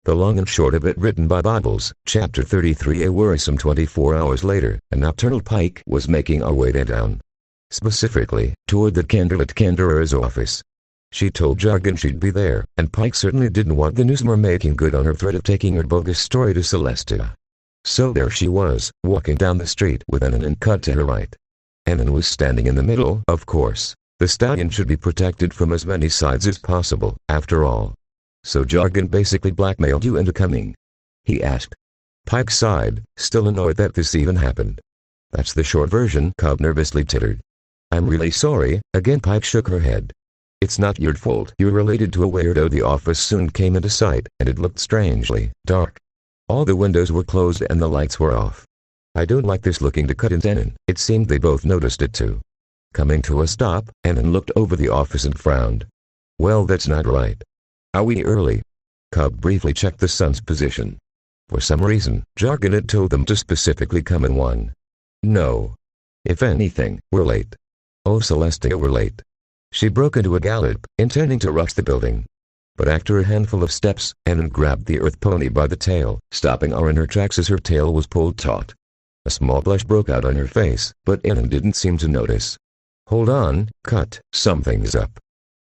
The long and short of it, written by Bobbles, Chapter 33. A worrisome 24 hours later, a nocturnal Pike was making our way down. Specifically, toward the candlelit Canderer's office. She told Jargon she'd be there, and Pike certainly didn't want the newsmer making good on her threat of taking her bogus story to Celestia. So there she was, walking down the street with Enon and Cut to her right. Enon was standing in the middle, of course. The stallion should be protected from as many sides as possible, after all. So Jargon basically blackmailed you into coming? He asked. Pike sighed, still annoyed that this even happened. That's the short version, Cobb nervously tittered. I'm really sorry, again. Pike shook her head. It's not your fault. You're related to a weirdo. The office soon came into sight, and it looked strangely dark. All the windows were closed and the lights were off. I don't like this. Looking to Cut and Enon, it seemed they both noticed it too. Coming to a stop, Enon looked over the office and frowned. Well, that's not right. Are we early? Cobb briefly checked the sun's position. For some reason, Jargon had told them to specifically come in 1. No. If anything, we're late. Oh, Celestia, we're late. She broke into a gallop, intending to rush the building. But after a handful of steps, Enon grabbed the earth pony by the tail, stopping her in her tracks as her tail was pulled taut. A small blush broke out on her face, but Enon didn't seem to notice. Hold on, Cut, something's up.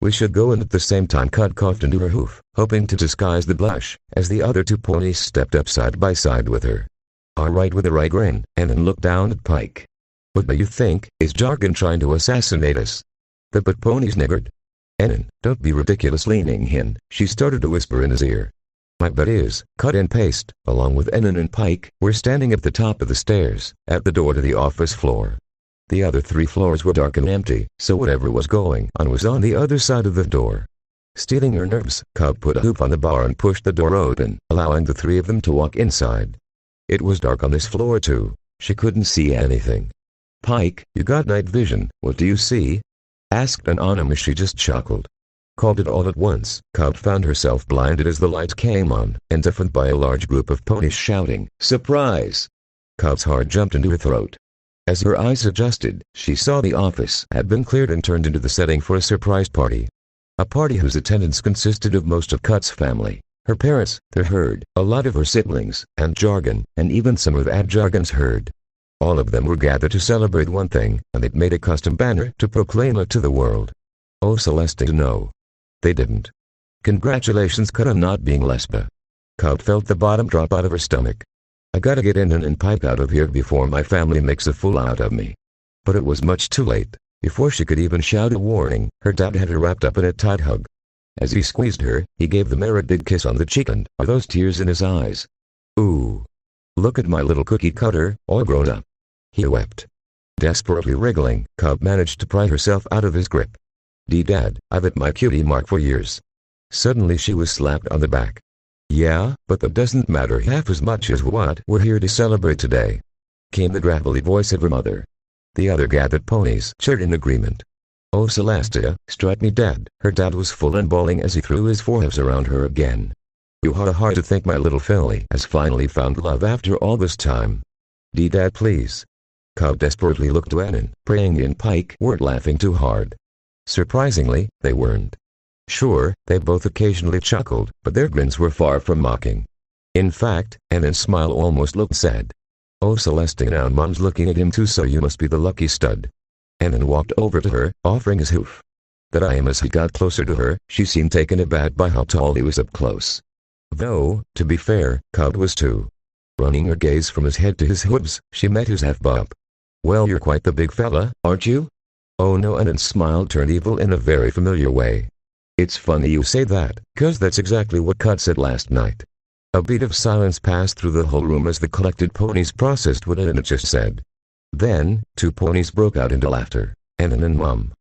We should go in at the same time. Cut coughed into her hoof, hoping to disguise the blush, as the other 2 ponies stepped up side by side with her. All right. With a wry grin, Enon looked down at Pike. What do you think? Is Jargon trying to assassinate us? The ponies niggered. Enon, don't be ridiculous. Leaning in, she started to whisper in his ear. My bet is, Cut and Paste, along with Enon and Pike, were standing at the top of the stairs, at the door to the office floor. The other 3 floors were dark and empty, so whatever was going on was on the other side of the door. Stealing her nerves, Cobb put a hoop on the bar and pushed the door open, allowing the 3 of them to walk inside. It was dark on this floor too. She couldn't see anything. Pike, you got night vision, what do you see? Asked Enon as she just chuckled. Called it all at once. Cobb found herself blinded as the lights came on, and deafened by a large group of ponies shouting, Surprise! Cobb's heart jumped into her throat. As her eyes adjusted, she saw the office had been cleared and turned into the setting for a surprise party. A party whose attendance consisted of most of Cut's family, her parents, their herd, a lot of her siblings, and Jargon, and even some of Jargon's herd. All of them were gathered to celebrate one thing, and they'd made a custom banner to proclaim it to the world. Oh, Celestia, no. They didn't. Congratulations, Cut, on not being Lespa. Cobb felt the bottom drop out of her stomach. I gotta get Enon and Pike out of here before my family makes a fool out of me. But it was much too late. Before she could even shout a warning, her dad had her wrapped up in a tight hug. As he squeezed her, he gave them a big kiss on the cheek, and are those tears in his eyes? Ooh. Look at my little cookie cutter, all grown up. He wept. Desperately wriggling, Cobb managed to pry herself out of his grip. Dad, I've had my cutie mark for years. Suddenly she was slapped on the back. Yeah, but that doesn't matter half as much as what we're here to celebrate today. Came the gravelly voice of her mother. The other gathered ponies cheered in agreement. Oh, Celestia, strike me dead. Her dad was full and bawling as he threw his forearms around her again. You had a heart to think my little filly has finally found love after all this time. Dad, please. Cobb desperately looked to Enon, praying he and Pike weren't laughing too hard. Surprisingly, they weren't. Sure, they both occasionally chuckled, but their grins were far from mocking. In fact, Enon's smile almost looked sad. Oh, Celestia, now Mom's looking at him too, so you must be the lucky stud. Enon walked over to her, offering his hoof. That I am. As he got closer to her, she seemed taken aback by how tall he was up close. Though, to be fair, Cobb was too. Running her gaze from his head to his hooves, she met his half bump. Well, you're quite the big fella, aren't you? Oh no. Enon's smile turned evil in a very familiar way. It's funny you say that, 'cause that's exactly what Cut said last night. A beat of silence passed through the whole room as the collected ponies processed what Enon just said. Then, 2 ponies broke out into laughter, Enon and Mom.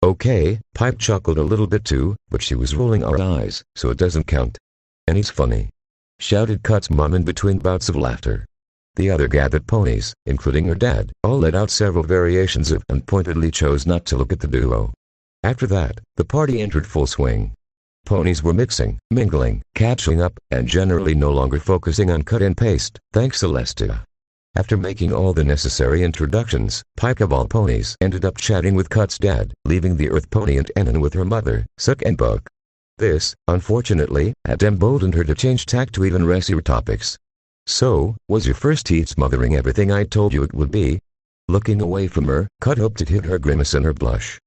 Okay, Pike chuckled a little bit too, but she was rolling her eyes, so it doesn't count. And he's funny, shouted Cut's mom in between bouts of laughter. The other gathered ponies, including her dad, all let out several variations of and pointedly chose not to look at the duo. After that, the party entered full swing. Ponies were mixing, mingling, catching up, and generally no longer focusing on cut and paste, thanks Celestia. After making all the necessary introductions, Pike of all ponies ended up chatting with Cut's dad, leaving the Earth Pony and Enon with her mother, Suck and Buck. This, unfortunately, had emboldened her to change tack to even racier topics. So, was your first teeth smothering everything I told you it would be? Looking away from her, Cut hoped it hid her grimace and her blush.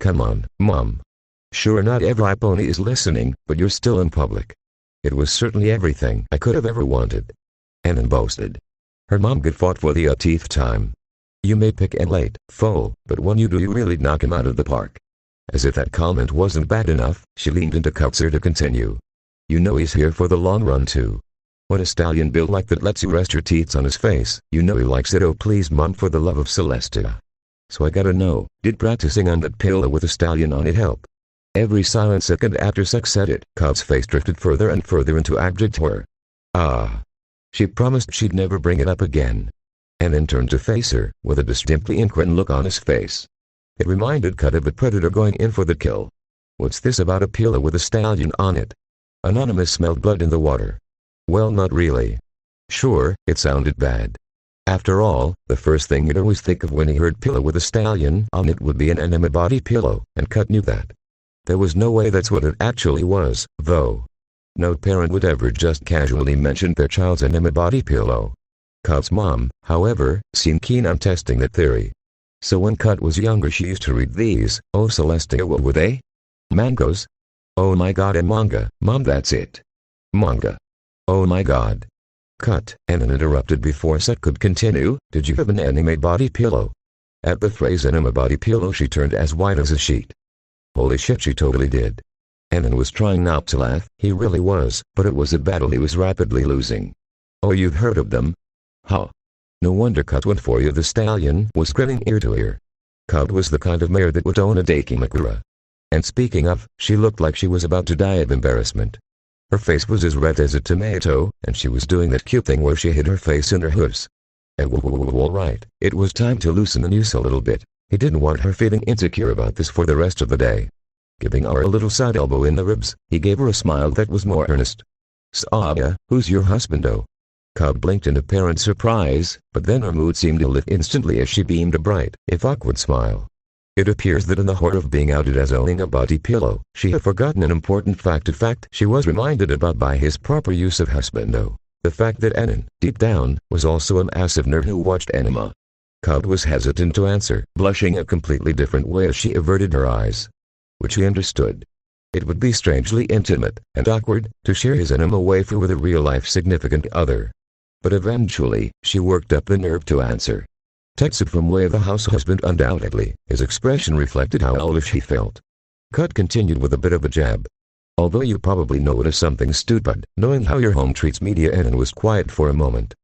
Come on, Mom. Sure, not every pony is listening, but you're still in public. It was certainly everything I could have ever wanted. Annan boasted. Her mom good fought for the teeth time. You may pick a late, foal, but when you do you really knock him out of the park. As if that comment wasn't bad enough, she leaned into Cut's ear to continue. You know he's here for the long run too. When a stallion built like that lets you rest your teeth on his face, you know he likes it. Oh please Mom, for the love of Celestia. So I gotta know, did practicing on that pillow with a stallion on it help? Every silent second after Suck said it, Cut's face drifted further and further into abject horror. Ah. She promised she'd never bring it up again. And then turned to face her, with a distinctly inquiring look on his face. It reminded Cut of a predator going in for the kill. What's this about a pillow with a stallion on it? Anonymous smelled blood in the water. Well, not really. Sure, it sounded bad. After all, the first thing you'd always think of when he heard pillow with a stallion on it would be an enema body pillow, and Cut knew that. There was no way that's what it actually was, though. No parent would ever just casually mention their child's enema body pillow. Cut's mom, however, seemed keen on testing that theory. So when Cut was younger she used to read these. Oh Celestia, what were they? Mangoes? Oh my god, and manga. Mom, that's it. Manga. Oh my god. Cut, Annan interrupted before Set could continue. Did you have an enema body pillow? At the phrase enema body pillow she turned as white as a sheet. Holy shit, she totally did. Annan was trying not to laugh, he really was, but it was a battle he was rapidly losing. Oh, you've heard of them? Huh. No wonder Cut went for you. The stallion was grinning ear to ear. Cut was the kind of mare that would own a Dakimakura. And speaking of, she looked like she was about to die of embarrassment. Her face was as red as a tomato, and she was doing that cute thing where she hid her face in her hooves. And alright, it was time to loosen the noose a little bit. He didn't want her feeling insecure about this for the rest of the day. Giving her a little side elbow in the ribs, he gave her a smile that was more earnest. Saga, who's your husbando? Cut blinked in apparent surprise, but then her mood seemed to lift instantly as she beamed a bright, if awkward smile. It appears that in the horror of being outed as owning a body pillow, she had forgotten an important fact. In fact, she was reminded about by his proper use of husbando. The fact that Annan, deep down, was also a massive nerd who watched anime. Cut was hesitant to answer, blushing a completely different way as she averted her eyes. Which he understood. It would be strangely intimate and awkward to share his anime wafer with a real-life significant other. But eventually, she worked up the nerve to answer. Tetsu from Way of the House husband, undoubtedly. His expression reflected how elvish he felt. Cut continued with a bit of a jab. Although you probably know it as something stupid, knowing how your home treats media. Annan was quiet for a moment.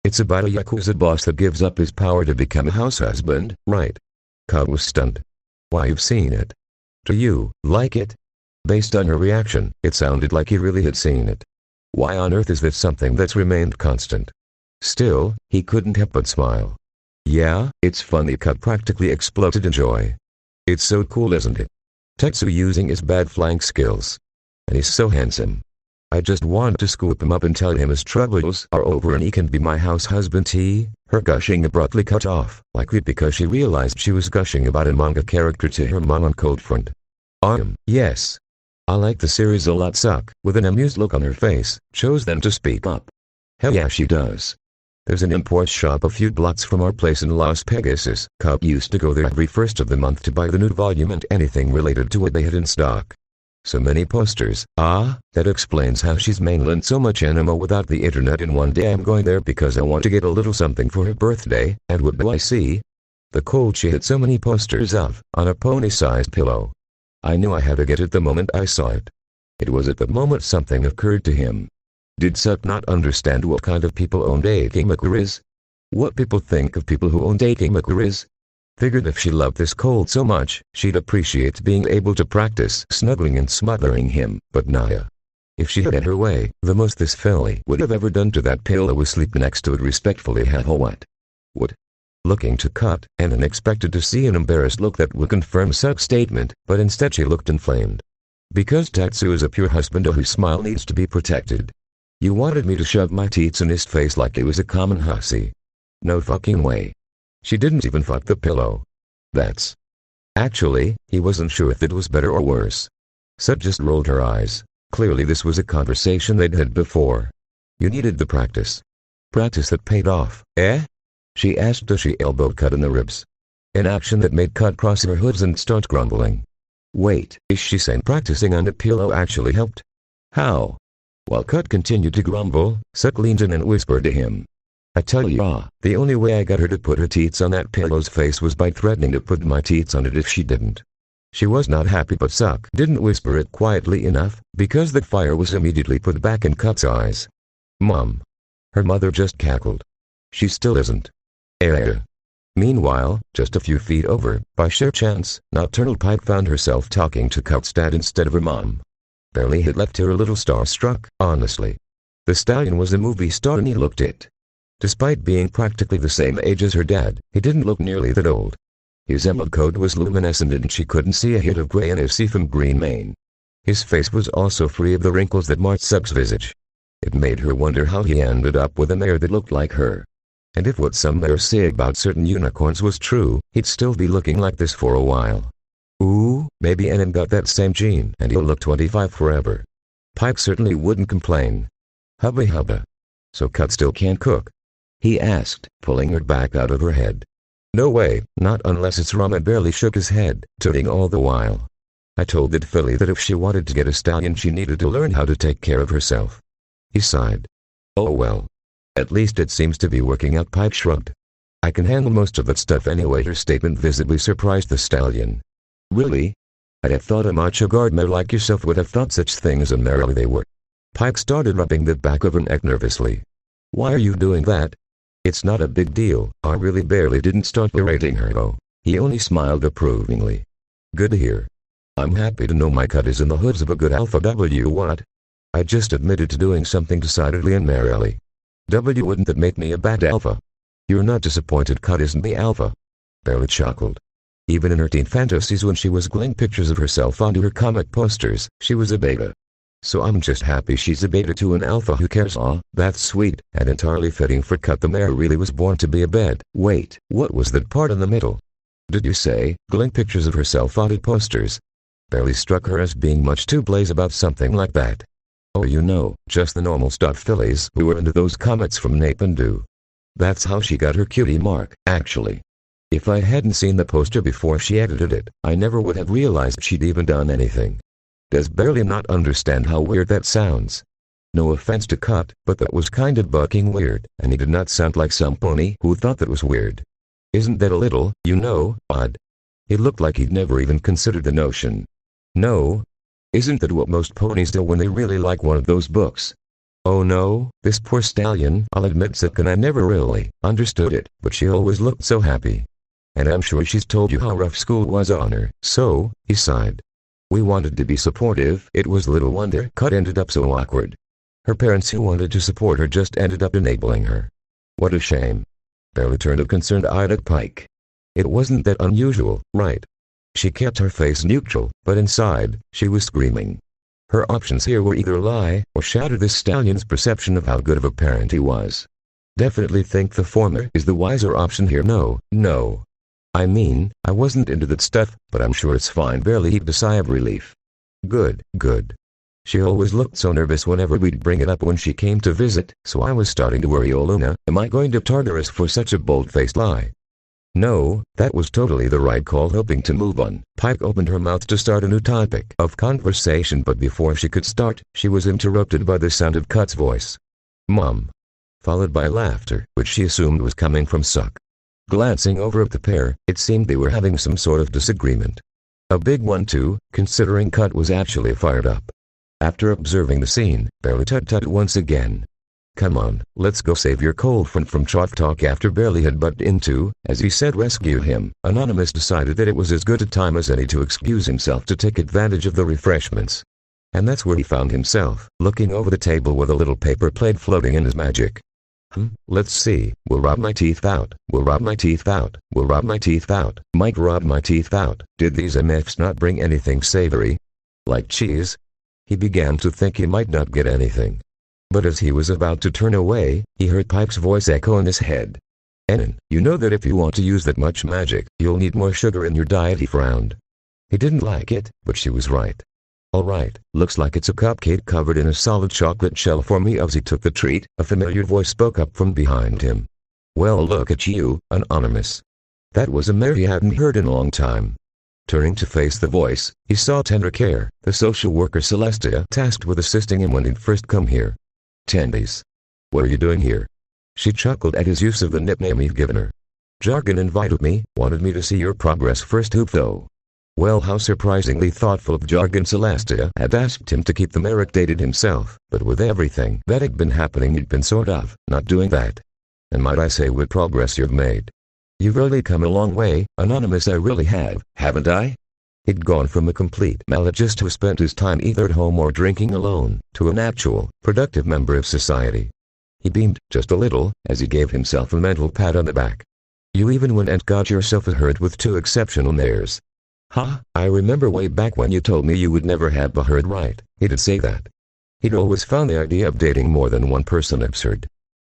It's about a Yakuza boss that gives up his power to become a house husband, right? Cut was stunned. Why, you've seen it. Do you like it? Based on her reaction, it sounded like he really had seen it. Why on earth is this something that's remained constant? Still, he couldn't help but smile. Yeah, it's funny. Cut practically exploded in joy. It's so cool, isn't it? Tetsu using his bad flying skills. And he's so handsome. I just want to scoop him up and tell him his troubles are over and he can be my house husband. Her gushing abruptly cut off, likely because she realized she was gushing about a manga character to her mom on cold front. Yes. I like the series a lot. Suck, with an amused look on her face, chose then to speak up. Hell yeah, she does. There's an import shop a few blocks from our place in Las Pegasus. Cut used to go there every first of the month to buy the new volume and anything related to what they had in stock. So many posters. That explains how she's mainlined so much anime without the internet. And one day I'm going there because I want to get a little something for her birthday, and what do I see? The cold she had so many posters of, on a pony-sized pillow. I knew I had to get it the moment I saw it. It was at that moment something occurred to him. Did Suck not understand what kind of people own Dakimakuras? What people think of people who own Dakimakuras? Figured if she loved this cold so much, she'd appreciate being able to practice snuggling and smothering him, but Naya. If she had her way, the most this filly would have ever done to that pillow was sleep next to it respectfully. What? Looking to Cut, Annan expected to see an embarrassed look that would confirm Suck's statement, but instead she looked inflamed. Because Tetsu is a pure husband whose smile needs to be protected. You wanted me to shove my teats in his face like he was a common hussy. No fucking way. She didn't even fuck the pillow. Actually, he wasn't sure if it was better or worse. Sut just rolled her eyes. Clearly this was a conversation they'd had before. You needed the practice. Practice that paid off, eh? She asked as she elbowed Cut in the ribs. An action that made Cut cross her hooves and start grumbling. Wait, is she saying practicing on a pillow actually helped? How? While Cut continued to grumble, Sut leaned in and whispered to him. I tell ya, the only way I got her to put her teats on that pillow's face was by threatening to put my teats on it if she didn't. She was not happy, but Sut didn't whisper it quietly enough, because the fire was immediately put back in Cut's eyes. Mom. Her mother just cackled. She still isn't. Meanwhile, just a few feet over, by sheer chance, Nocturnal Pike found herself talking to Cut's dad instead of her mom. Barely had left her a little starstruck, honestly. The stallion was a movie star and he looked it. Despite being practically the same age as her dad, he didn't look nearly that old. His emerald coat was luminescent and she couldn't see a hint of gray in his seafoam green mane. His face was also free of the wrinkles that marked Sut's visage. It made her wonder how he ended up with a mare that looked like her. And if what some mares say about certain unicorns was true, he'd still be looking like this for a while. Ooh, maybe Enon got that same gene and he'll look 25 forever. Pike certainly wouldn't complain. Hubba hubba. So Cut still can't cook? He asked, pulling her back out of her head. No way, not unless it's Rama. Barely shook his head, tooting all the while. I told that filly that if she wanted to get a stallion she needed to learn how to take care of herself. He sighed. Oh well. At least it seems to be working out. Pike shrugged. I can handle most of that stuff anyway. Her statement visibly surprised the stallion. Really? I'd have thought a macho guard mare like yourself would have thought such things, and merrily they were. Pike started rubbing the back of her neck nervously. Why are you doing that? It's not a big deal. I really barely didn't start berating her though. He only smiled approvingly. Good to hear. I'm happy to know my Cut is in the hooves of a good alpha. What? I just admitted to doing something decidedly and merrily. Wouldn't that make me a bad alpha? You're not disappointed Cut isn't the alpha? Barely chuckled. Even in her teen fantasies when she was gluing pictures of herself onto her comic posters, she was a beta. So I'm just happy she's a beta to an alpha. Who cares? Aw, that's sweet, and entirely fitting for Cut. The mare really was born to be a bed. Wait, what was that part in the middle? Did you say, gluing pictures of herself onto posters? Barely struck her as being much too blaze about something like that. Oh, you know, just the normal stuff fillies who were into those comics from Nape do. That's how she got her cutie mark, actually. If I hadn't seen the poster before she edited it, I never would have realized she'd even done anything. Does Barely not understand how weird that sounds? No offense to Cut, but that was kind of bucking weird, and he did not sound like some pony who thought that was weird. Isn't that a little, odd? It looked like he'd never even considered the notion. No. Isn't that what most ponies do when they really like one of those books? Oh no, this poor stallion. I'll admit Sut and I never really understood it, but she always looked so happy. And I'm sure she's told you how rough school was on her, so, he sighed. We wanted to be supportive. It was little wonder Cut ended up so awkward. Her parents who wanted to support her just ended up enabling her. What a shame. Barely turned a concerned eye at Pike. It wasn't that unusual, right? She kept her face neutral, but inside, she was screaming. Her options here were either lie, or shatter this stallion's perception of how good of a parent he was. Definitely think the former is the wiser option here. No. I mean, I wasn't into that stuff, but I'm sure it's fine. Barely heaved a sigh of relief. Good. She always looked so nervous whenever we'd bring it up when she came to visit, so I was starting to worry. Oh Luna, am I going to Tartarus for such a bold-faced lie? No, that was totally the right call. Hoping to move on, Pike opened her mouth to start a new topic of conversation, but before she could start, she was interrupted by the sound of Cut's voice. Mom. Followed by laughter, which she assumed was coming from Sut. Glancing over at the pair, it seemed they were having some sort of disagreement. A big one too, considering Cut was actually fired up. After observing the scene, Barely tut once again. Come on, let's go save your cold friend from Chalk Talk. After Barely had butted into, as he said, rescue him, Anonymous decided that it was as good a time as any to excuse himself to take advantage of the refreshments. And that's where he found himself, looking over the table with a little paper plate floating in his magic. Let's see, we'll rob my teeth out, we'll rob my teeth out, we'll rob my teeth out, might rob my teeth out. Did these MFs not bring anything savory? Like cheese? He began to think he might not get anything. But as he was about to turn away, he heard Pike's voice echo in his head. Enon, you know that if you want to use that much magic, you'll need more sugar in your diet. He frowned. He didn't like it, but she was right. Alright, looks like it's a cupcake covered in a solid chocolate shell for me. As he took the treat, a familiar voice spoke up from behind him. Well, look at you, Anonymous. That was a mare he hadn't heard in a long time. Turning to face the voice, he saw Tender Care, the social worker Celestia tasked with assisting him when he'd first come here. Tendies. What are you doing here? She chuckled at his use of the nickname he'd given her. Jargon invited me, wanted me to see your progress first hoop though. Well, how surprisingly thoughtful of Jargon. Celestia had asked him to keep the mare dated himself, but with everything that had been happening he'd been sort of not doing that. And might I say what progress you've made? You've really come a long way, Anonymous. I really have, haven't I? He'd gone from a complete malagist who spent his time either at home or drinking alone, to an actual, productive member of society. He beamed, just a little, as he gave himself a mental pat on the back. You even went and got yourself a herd with 2 exceptional mares. Ha, I remember way back when you told me you would never have a herd, right? He did say that. He'd always found the idea of dating more than one person absurd.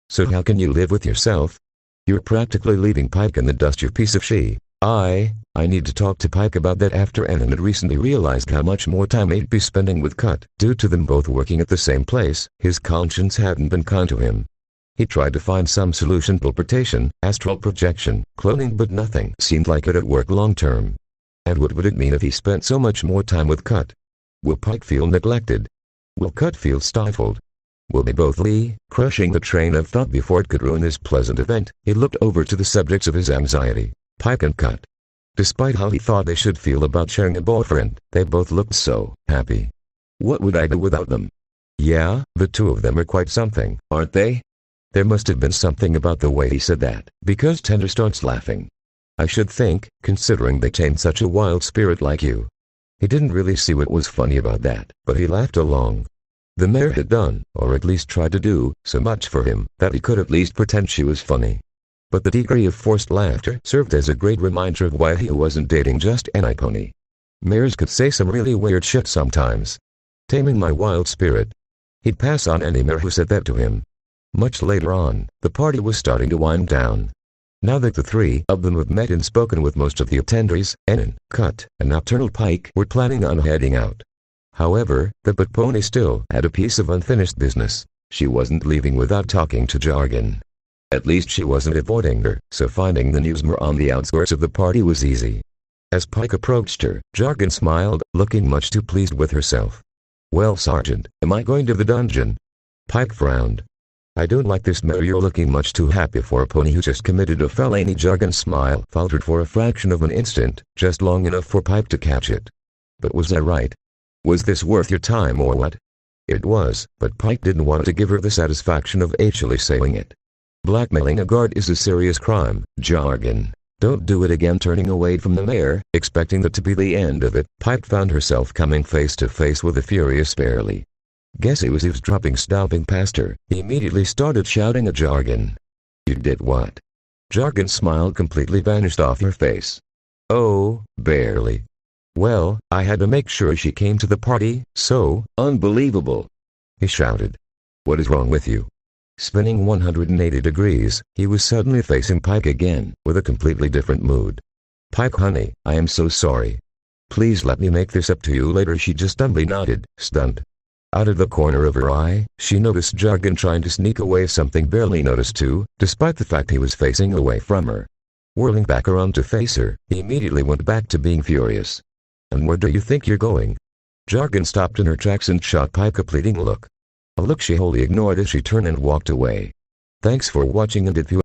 So how can you live with yourself? You're practically leaving Pike in the dust, you piece of she. I need to talk to Pike about that. After Annan had recently realized how much more time he'd be spending with Cut, due to them both working at the same place, his conscience hadn't been kind to him. He tried to find some solution: teleportation, astral projection, cloning, but nothing seemed like it'd work long term. And what would it mean if he spent so much more time with Cut? Will Pike feel neglected? Will Cut feel stifled? Will they both leave? Crushing the train of thought before it could ruin this pleasant event, he looked over to the subjects of his anxiety, Pike and Cut. Despite how he thought they should feel about sharing a boyfriend, they both looked so happy. What would I do without them? Yeah, the two of them are quite something, aren't they? There must have been something about the way he said that, because Tender starts laughing. I should think, considering they tamed such a wild spirit like you. He didn't really see what was funny about that, but he laughed along. The mare had done, or at least tried to do, so much for him, that he could at least pretend she was funny. But the degree of forced laughter served as a great reminder of why he wasn't dating just any pony. Mares could say some really weird shit sometimes. Taming my wild spirit. He'd pass on any mare who said that to him. Much later on, the party was starting to wind down. Now that the 3 of them had met and spoken with most of the attendees, Annan, Cut, and Nocturnal Pike were planning on heading out. However, the pet pony still had a piece of unfinished business. She wasn't leaving without talking to Jargon. At least she wasn't avoiding her, so finding the newsmare on the outskirts of the party was easy. As Pike approached her, Jargon smiled, looking much too pleased with herself. Well, Sergeant, am I going to the dungeon? Pike frowned. I don't like this mare. You're looking much too happy for a pony who just committed a felony. Jargon's smile faltered for a fraction of an instant, just long enough for Pike to catch it. But was I right? Was this worth your time or what? It was, but Pike didn't want to give her the satisfaction of actually saying it. Blackmailing a guard is a serious crime, Jargon. Don't do it again. Turning away from the mare, expecting that to be the end of it, Pike found herself coming face to face with a furious Fairly. Guess he was eavesdropping. Stomping past her, he immediately started shouting at Jargon. You did what? Jargon's smile completely vanished off her face. Oh, barely. Well, I had to make sure she came to the party, so, unbelievable. He shouted. What is wrong with you? Spinning 180 degrees, he was suddenly facing Pike again, with a completely different mood. Pike, honey, I am so sorry. Please let me make this up to you later. She just dumbly nodded, stunned. Out of the corner of her eye, she noticed Jargon trying to sneak away, something barely noticed too, despite the fact he was facing away from her. Whirling back around to face her, he immediately went back to being furious. And where do you think you're going? Jargon stopped in her tracks and shot Pike a pleading look. A look she wholly ignored as she turned and walked away. Thanks for watching, and if you